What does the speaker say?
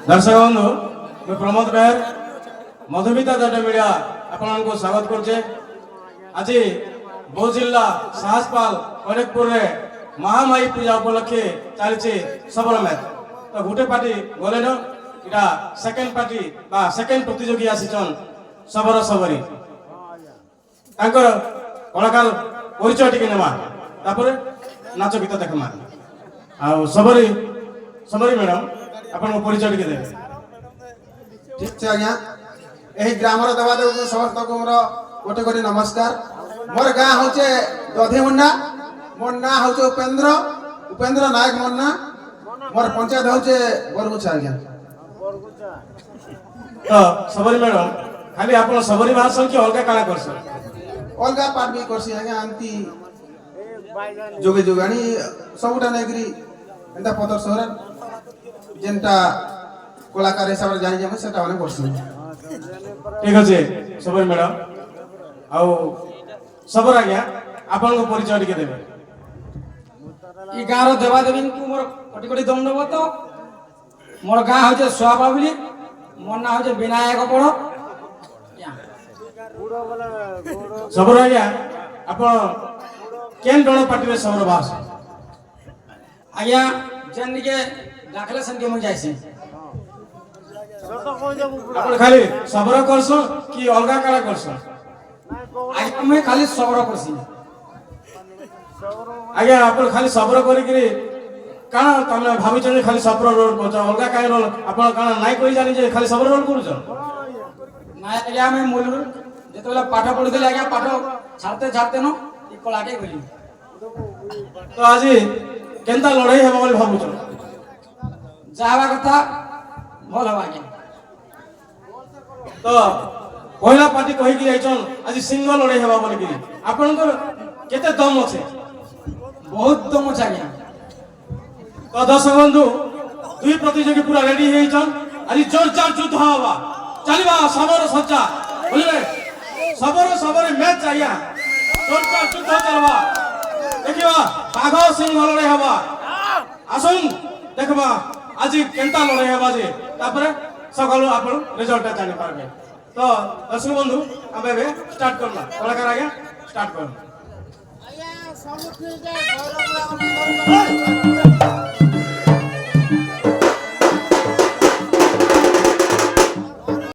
दर्शक बंधु मैं प्रमोद बेहर मधुमिता जट मीडिया आपको स्वागत करछे। आज बौद्ध जिला साहसपाल कनेकपुर रे महामाई पूजा उपलक्षे चलছে सबल मैच। तो गोटे पार्टी गले न इटा सेकेंड पार्टी बा सेकेंड प्रतियोगी आसीचन सबरो सबरी तांकर कलाकार परिचय टिके नेमा तापर नाच गीत देखमा। आ सबरी सबरी मैडम अपन परिचय टिके देबे। ठीक है आज्ञा एही ग्रामर देवादेव समस्त को मोर गोटे गोटे नमस्कार। मोर गाँ हूँ दधीमुंडा, मोर ना हूँ उपेंद्र उपेंद्र नायक मोर ना, मोर पंचायत हूँ बरगुछा आज्ञा। तो सबरी मैडम खाली अपन सबरी भाषण की अलग काला करछ अलग पाठ भी करसी आज्ञा। आंती जोगे जोगानी सबुटा नेगरी एंता पदर सहर जेनटा कलाकार हिसाब से जानी जामे सेटा अनेक करसी। ठीक अच्छे सबरी मैडम आउ सबर आज्ञा आपन को परिचय टिके देबे। ई गाँव देवादेवी को मोर कोटी कोटी दंडवत। मोर गाँ हूँ सुहाबाबली, मोर ना हूँ विनायक पड़। सबर आज्ञा आपन केन दोनो पार्टी में सबर भाष आज्ञा जन के दाखले सन के मुझे जाइसी आपन खाली सबर करछ कि अलगा काला करछ? आज्ञा मैं खाली सबर करसी। आज्ञा आपन खाली सबर करी कि काना तमे भाबी छ खाली सबर रोल करछ अलगा काई रोल आपन काना नाइ कहि जानि जे खाली सबर रोल करछ? ना आज्ञा मैं मूल जेतबेला पाठ पढुथिले आज्ञा पाठ छाड़ते छाड़ते न ई कलाटे गली। तो आज केनता लड़ाई हेबा बोली भाबुछ? जावा कथा भल हवा आज्ञा। तो पहिला पार्टी कहि कि आइछन आज सिंगल लड़ाई हेबा बोली कि आपन को केते दम अछि? बहुत दम अछि आज्ञा। तो दर्शक बंधु दुई प्रतियोगी पूरा रेडी हेइछन। आज जोरदार युद्ध हवा चलिबा सबर सज्जा बुझले सबर मैच आइया जोरदार युद्ध चलबा देखिबा बाघ सिंह लड़ाई हवा आसुन देखबा आज केनता लड़ाई हवा जे तापरे सकाळु आपण रिजल्ट जानि पारबे। तो दर्शक बंधु आबे स्टार्ट करला कलाकार आज्ञा स्टार्ट कर।